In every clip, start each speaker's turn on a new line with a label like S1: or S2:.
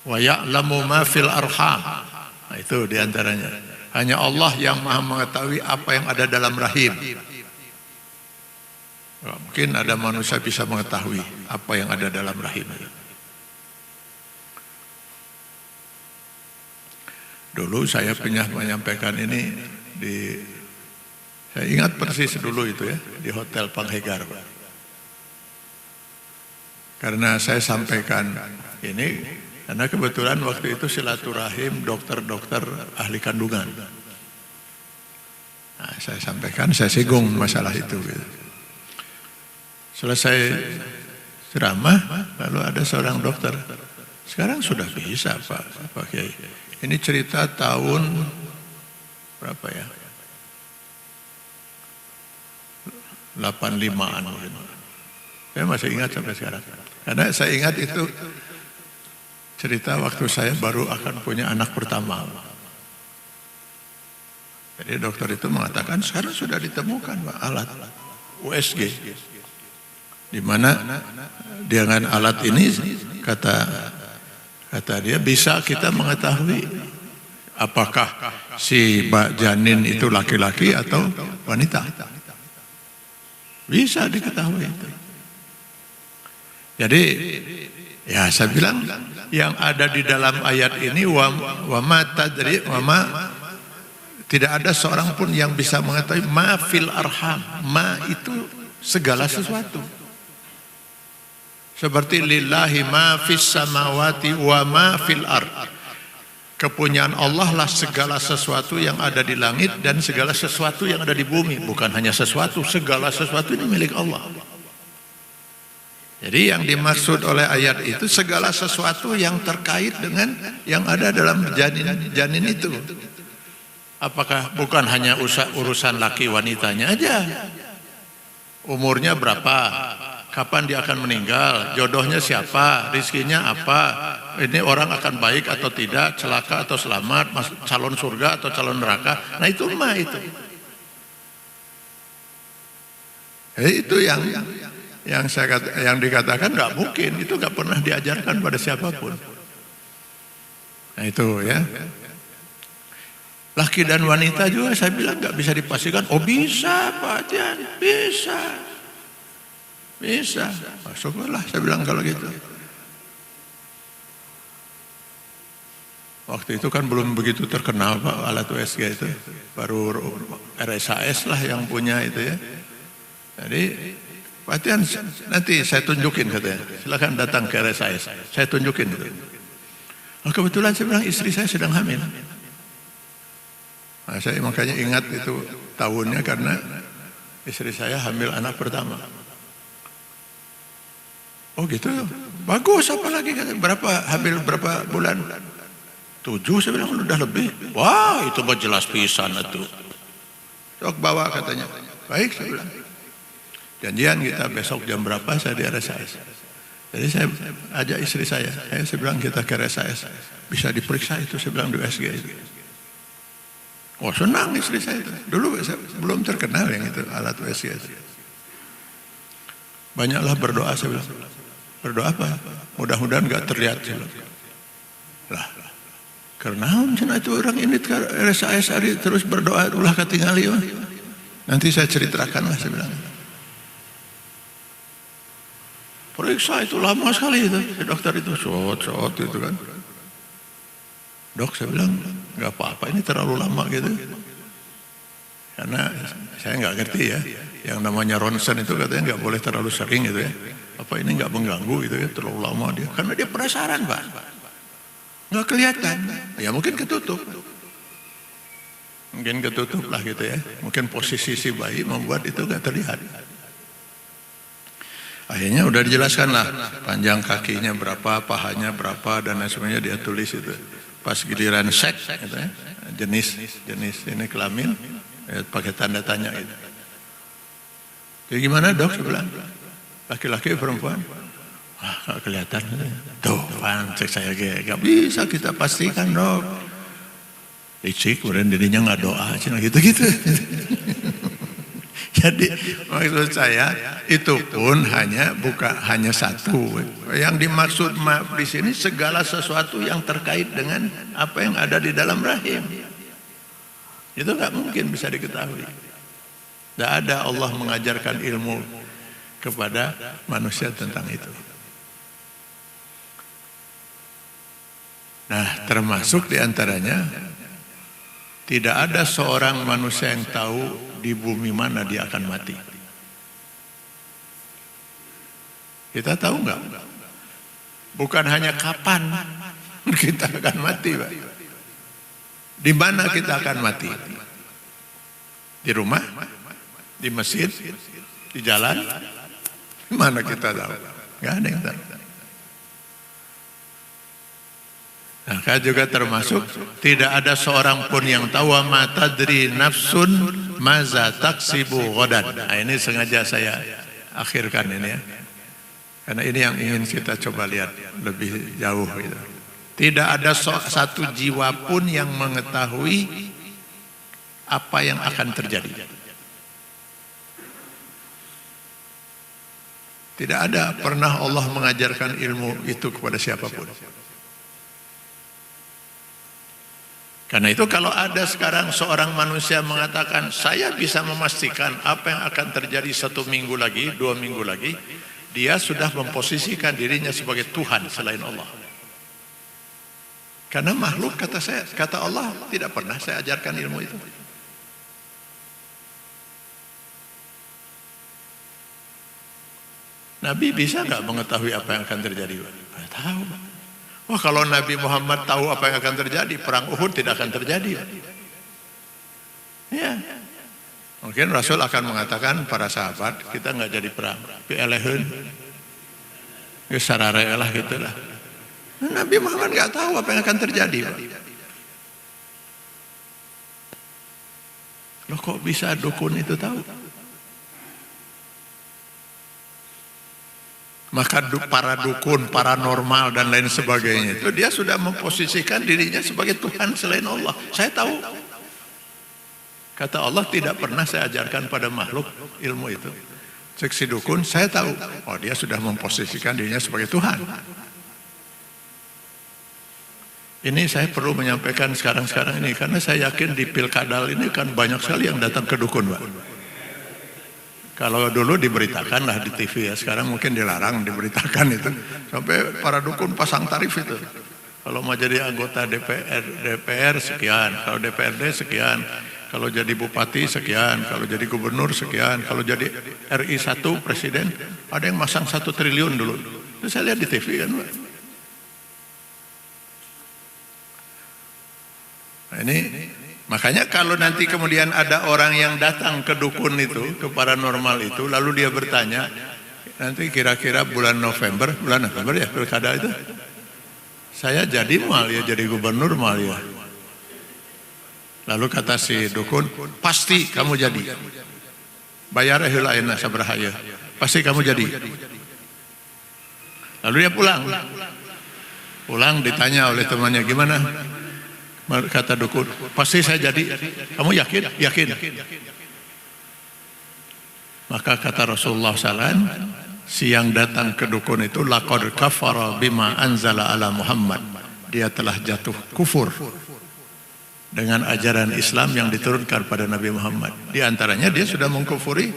S1: wa ya'lamu ma fil arham. Nah, itu diantaranya. Hanya Allah yang maha mengetahui apa yang ada dalam rahim. Mungkin ada manusia bisa mengetahui apa yang ada dalam rahim. Dulu saya pernah menyampaikan ini saya ingat persis dulu itu ya, di Hotel Panghegar. Karena saya sampaikan ini, karena kebetulan waktu itu silaturahim dokter-dokter ahli kandungan. Nah, saya sampaikan, saya singgung masalah itu. Gitu. Selesai ceramah, lalu ada seorang dokter. Sekarang sudah bisa Pak Kiai. Ini cerita tahun berapa ya? 85-an. Saya masih ingat sampai sekarang. Karena saya ingat itu cerita waktu saya baru akan punya anak pertama. Jadi dokter itu mengatakan sekarang sudah ditemukan Pak, alat USG. Di mana dengan alat ini kata dia bisa kita mengetahui apakah si janin itu laki-laki atau wanita. Bisa diketahui itu. Jadi ya saya bilang yang ada di dalam ayat ini tidak ada seorang pun yang bisa mengetahui ma fil arham. Ma itu segala sesuatu. Seperti lillahi ma fis samawati wa ma fil ard. Kepunyaan Allah lah segala sesuatu yang ada di langit dan segala sesuatu yang ada di bumi. Bukan hanya sesuatu, segala sesuatu ini milik Allah. Jadi yang dimaksud oleh ayat itu segala sesuatu yang terkait dengan yang ada dalam janin itu. Apakah bukan hanya urusan laki wanitanya aja? Umurnya berapa? Kapan dia akan meninggal, jodohnya siapa, rizkinya apa, ini orang akan baik atau tidak, celaka atau selamat, calon surga atau calon neraka. Nah itu mah itu. Itu yang dikatakan nggak mungkin, itu nggak pernah diajarkan pada siapapun. Nah itu ya. Laki dan wanita juga saya bilang nggak bisa dipastikan. Oh bisa Pak Jan, bisa. Bisa, masuklah saya bilang kalau gitu. Waktu itu kan belum begitu terkenal Pak alat USG itu, baru RSAS lah yang punya itu ya. Jadi Pak Tian nanti saya tunjukin katanya, silakan datang ke RSAS, saya tunjukin itu. Nah, kebetulan saya bilang istri saya sedang hamil. Nah, saya makanya ingat itu tahunnya karena istri saya hamil anak pertama. Oh gitu, bagus apalagi hamil berapa bulan? 7 saya bilang udah lebih. Wah itu mah jelas pisan itu. Sok bawa katanya. Baik saya bilang. Janjian kita besok jam berapa saya di RSAS. Jadi saya ajak istri saya bilang kita ke RSAS. Bisa diperiksa itu saya bilang di USG itu. Oh senang istri saya itu. Dulu belum terkenal yang itu alat USG itu. Banyaklah berdoa saya bilang. Berdoa apa? Mudah-mudahan gak terlihat. Lah, karena itu orang ini RSAS hari terus berdoa ulah ketinggali. Nanti saya ceritakan lah saya bilang. Periksa itu lama sekali itu, si dokter itu shot itu kan. Dok saya bilang gak apa-apa ini terlalu lama gitu. Karena saya nggak ngerti ya, yang namanya ronsen itu katanya nggak boleh terlalu sering gitu ya. Apa ini nggak mengganggu gitu ya, terlalu lama dia. Karena dia penasaran Pak, nggak kelihatan. Ya mungkin ketutup lah gitu ya. Mungkin posisi si bayi membuat itu nggak terlihat. Akhirnya udah dijelaskan lah, panjang kakinya berapa, pahanya berapa dan lain sebagainya dia tulis itu. Pas giliran seks gitu ya, jenis ini kelamin. Ya, pakai tanda tanya itu. Jadi gimana dok? Saya bilang, laki-laki perempuan? Wah gak kelihatan. Tuh, cek saya gak bisa kita pastikan dok. Licik, kemudian dirinya gak doa, gitu-gitu. Jadi maksud saya itu pun bukan hanya satu. Yang dimaksud di sini segala sesuatu yang terkait dengan apa yang ada di dalam rahim. Itu nggak mungkin bisa diketahui. Tidak ada Allah mengajarkan ilmu kepada manusia tentang itu. Nah, termasuk diantaranya tidak ada seorang manusia yang tahu di bumi mana dia akan mati. Kita tahu nggak? Bukan hanya kapan kita akan mati, Pak. Di mana kita akan mati? Di rumah? Di masjid? Di jalan? Di mana kita tahu? Nggak ada yang tahu. Nah, kan juga termasuk tidak ada seorang pun yang tahu ma tadri nafsun maza taksibu ghadan. Nah, ini sengaja saya akhirkan ini ya. Karena ini yang ingin kita coba lihat lebih jauh gitu. Tidak ada satu jiwa pun yang mengetahui apa yang akan terjadi. Tidak ada pernah Allah mengajarkan ilmu itu kepada siapapun. Karena itu kalau ada sekarang seorang manusia mengatakan saya bisa memastikan apa yang akan terjadi 1 minggu lagi, 2 minggu lagi, dia sudah memposisikan dirinya sebagai Tuhan selain Allah. Karena makhluk kata Allah tidak pernah saya ajarkan ilmu itu. Nabi bisa nggak mengetahui apa yang akan terjadi? Nggak tahu. Wah, kalau Nabi Muhammad tahu apa yang akan terjadi, perang Uhud tidak akan terjadi. Ya. Mungkin Rasul akan mengatakan para sahabat, kita nggak jadi perang. Pi'elehun. Ya sarare lah gitulah. Nabi Muhammad nggak tahu apa yang akan terjadi. Loh, kok bisa dukun itu tahu? Maka para dukun, paranormal dan lain sebagainya itu dia sudah memposisikan dirinya sebagai Tuhan selain Allah. Saya tahu. Kata Allah tidak pernah saya ajarkan pada makhluk ilmu itu. Cek si dukun, saya tahu. Oh, dia sudah memposisikan dirinya sebagai Tuhan. Ini saya perlu menyampaikan sekarang ini karena saya yakin di Pilkadal ini kan banyak sekali yang datang ke dukun, Pak. Kalau dulu diberitakan lah di TV ya, sekarang mungkin dilarang diberitakan itu. Sampai para dukun pasang tarif itu. Kalau mau jadi anggota DPR sekian, kalau DPRD sekian, kalau jadi bupati sekian, kalau jadi gubernur sekian, kalau jadi RI 1 presiden, ada yang masang 1 triliun dulu. Itu saya lihat di TV kan. Nah, ini makanya kalau nanti kemudian ada orang yang datang ke dukun itu, ke paranormal itu, lalu dia bertanya, nanti kira-kira bulan November ya pilkada itu, saya jadi mal ya, jadi gubernur mal ya. Lalu kata si dukun, pasti kamu jadi. Bayar heula ayeuna sabaraha ya. Pasti kamu jadi. Lalu dia pulang. Pulang ditanya oleh temannya, gimana? Kata dukun, pasti saya jadi. Kamu yakin? Yakin. Maka kata Rasulullah SAW, siang datang ke dukun itu, laqad kafara bima anzala ala Muhammad. Dia telah jatuh kufur dengan ajaran Islam yang diturunkan pada Nabi Muhammad. Di antaranya dia sudah mengkufuri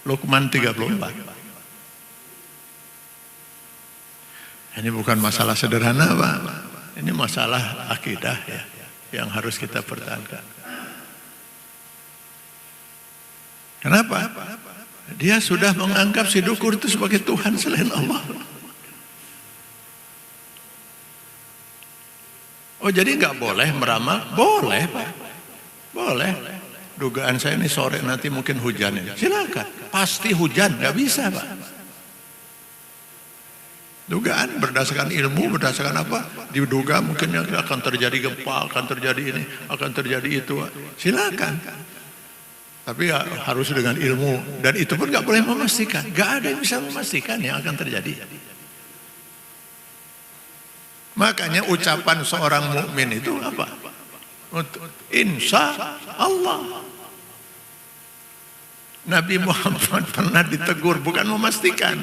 S1: Luqman 34. Ini bukan masalah sederhana, Pak. Ini masalah akidah ya, yang harus kita pertahankan. Kenapa? Dia sudah menganggap si dukun itu sebagai Tuhan selain Allah. Oh, jadi nggak boleh meramal? Boleh, Pak. Boleh. Dugaan saya ini sore nanti mungkin hujan ini. Silakan. Pasti hujan, nggak bisa, Pak. Dugaan berdasarkan ilmu, berdasarkan apa? Diduga mungkin yang akan terjadi gempa, akan terjadi ini, akan terjadi itu. Silakan. Tapi ya, harus dengan ilmu, dan itu pun nggak boleh memastikan. Nggak ada yang bisa memastikan yang akan terjadi. Makanya ucapan seorang mukmin itu apa? Insya Allah. Nabi Muhammad pernah ditegur, bukan memastikan.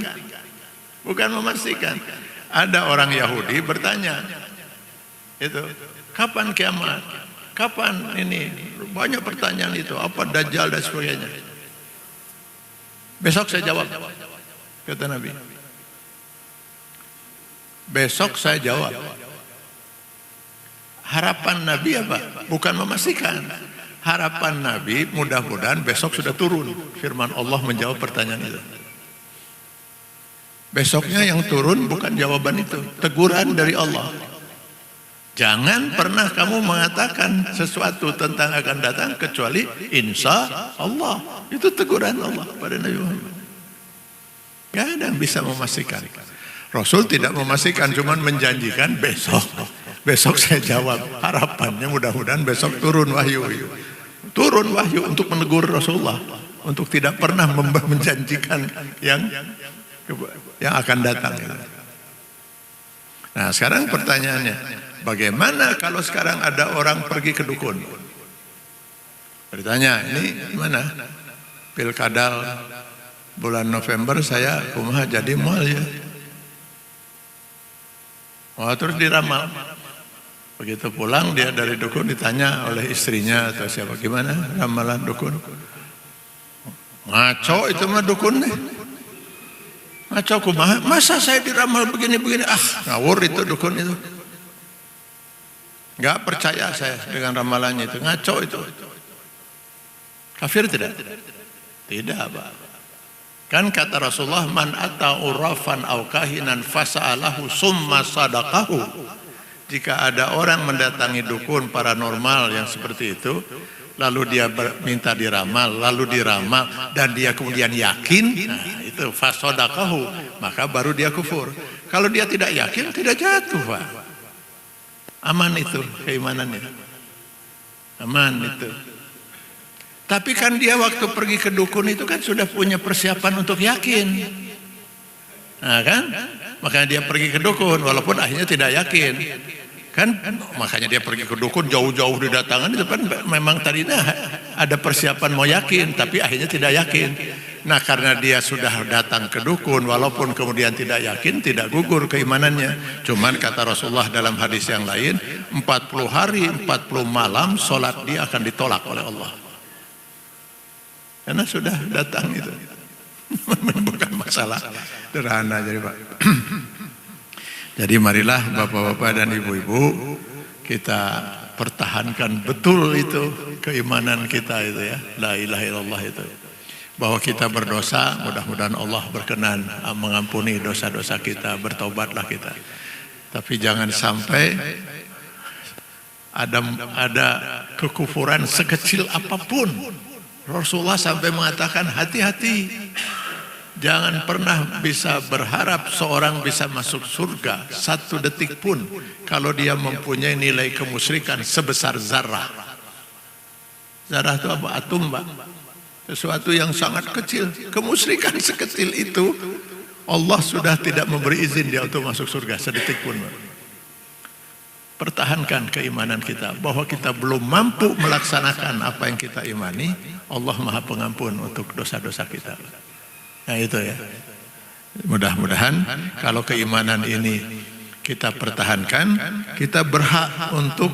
S1: Bukan memastikan. Ada orang Yahudi bertanya, itu, kapan kiamat? Kapan ini? Banyak pertanyaan itu, apa Dajjal dan sebagainya. Besok saya jawab, kata Nabi. Besok saya jawab. Harapan Nabi apa? Bukan memastikan. Harapan Nabi mudah-mudahan besok sudah turun. Firman Allah menjawab pertanyaan itu. Besoknya yang turun bukan jawaban itu, teguran dari Allah. Jangan pernah kamu mengatakan sesuatu tentang akan datang kecuali insya Allah. Itu teguran Allah pada Nabi Muhammad. Gak ada yang bisa memastikan. Rasul tidak memastikan, cuman menjanjikan besok. Besok saya jawab. Harapannya mudah-mudahan besok turun wahyu. Turun wahyu untuk menegur Rasulullah, untuk tidak pernah menjanjikan yang akan datang. Nah, sekarang pertanyaannya, bagaimana kalau sekarang ada orang pergi ke dukun? Bertanya, ini mana? Pilkada bulan November saya kumaha jadi mal ya. Oh, terus diramal. Begitu pulang dia dari dukun ditanya oleh istrinya atau siapa, gimana ramalan dukun? Ngaco itu mah dukun nih. Ngaco kumaha? Masa saya diramal begini-begini? Ngawur itu dukun itu. Enggak percaya saya dengan ramalannya itu. Ngaco itu. Kafir tidak? Tidak, Pak. Kan kata Rasulullah, man ata urafan au kahinan fasa'alahu summa sadaqahu. Jika ada orang mendatangi dukun paranormal yang seperti itu, lalu dia minta diramal, lalu diramal, dan dia kemudian yakin, nah itu fasodakahu, maka baru dia kufur. Kalau dia tidak yakin, tidak jatuh, Pak. Aman itu keimanannya, aman itu. Tapi kan dia waktu pergi ke dukun itu kan sudah punya persiapan untuk yakin, nah kan, makanya dia pergi ke dukun walaupun akhirnya tidak yakin. Kan makanya dia pergi ke dukun jauh-jauh didatangan itu kan memang tadinya ada persiapan mau yakin tapi akhirnya tidak yakin. Nah karena dia sudah datang ke dukun walaupun kemudian tidak yakin, tidak gugur keimanannya. Cuman kata Rasulullah dalam hadis yang lain, 40 hari 40 malam sholat dia akan ditolak oleh Allah karena sudah datang itu. Bukan masalah sederhana jadi Pak. Jadi marilah bapak-bapak dan ibu-ibu kita pertahankan betul itu keimanan kita itu ya, la ilaha illallah itu. Bahwa kita berdosa, mudah-mudahan Allah berkenan mengampuni dosa-dosa kita, bertobatlah kita. Tapi jangan sampai ada kekufuran sekecil apapun. Rasulullah sampai mengatakan hati-hati. Jangan pernah bisa berharap seorang bisa masuk surga 1 detik pun kalau dia mempunyai nilai kemusyrikan sebesar zarah. Zarah itu apa? Atom, Pak. Sesuatu yang sangat kecil. Kemusyrikan sekecil itu Allah sudah tidak memberi izin dia untuk masuk surga sedetik pun, Pak. Pertahankan keimanan kita bahwa kita belum mampu melaksanakan apa yang kita imani. Allah Maha Pengampun untuk dosa-dosa kita. Nah itu ya, mudah-mudahan kalau keimanan ini kita pertahankan, kita berhak untuk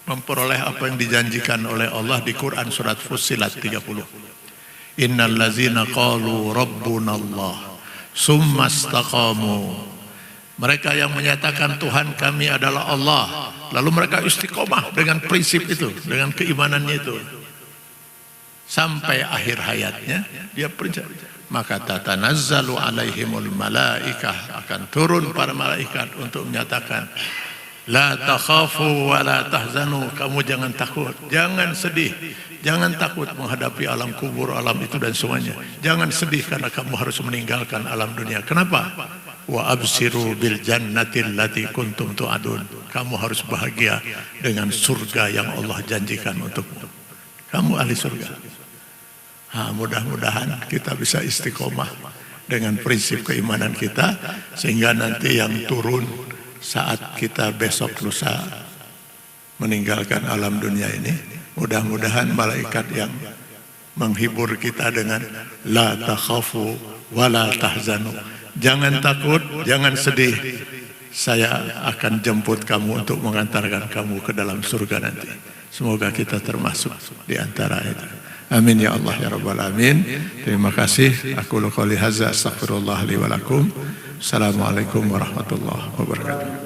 S1: memperoleh apa yang dijanjikan oleh Allah di Quran surat Fussilat 30. Innal ladzina qalu rabbunallah summa istaqamu. Mereka yang menyatakan Tuhan kami adalah Allah, lalu mereka istiqomah dengan prinsip itu, dengan keimanannya itu. Sampai akhir hayatnya dia percaya. Maka tatanazzalu alaihimul malaikah, akan turun para malaikat untuk menyatakan la takhafu wa la tahzanu, kamu jangan takut, jangan sedih, jangan takut menghadapi alam kubur, alam itu dan semuanya. Jangan sedih karena kamu harus meninggalkan alam dunia. Kenapa? Wa absiru bil jannatil lati kuntum tu'adun. Kamu harus bahagia dengan surga yang Allah janjikan untukmu. Kamu ahli surga. Mudah-mudahan kita bisa istiqomah dengan prinsip keimanan kita sehingga nanti yang turun saat kita besok lusa meninggalkan alam dunia ini, mudah-mudahan malaikat yang menghibur kita dengan la takhafu wa la tahzanu. Jangan takut, jangan sedih. Saya akan jemput kamu untuk mengantarkan kamu ke dalam surga nanti. Semoga kita termasuk di antara itu. Amin ya Allah ya Rabbal Alamin. Terima kasih. Aku qouli hadza astaghfirullah li wa lakum. Assalamualaikum warahmatullahi wabarakatuh.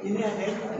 S2: Ini ada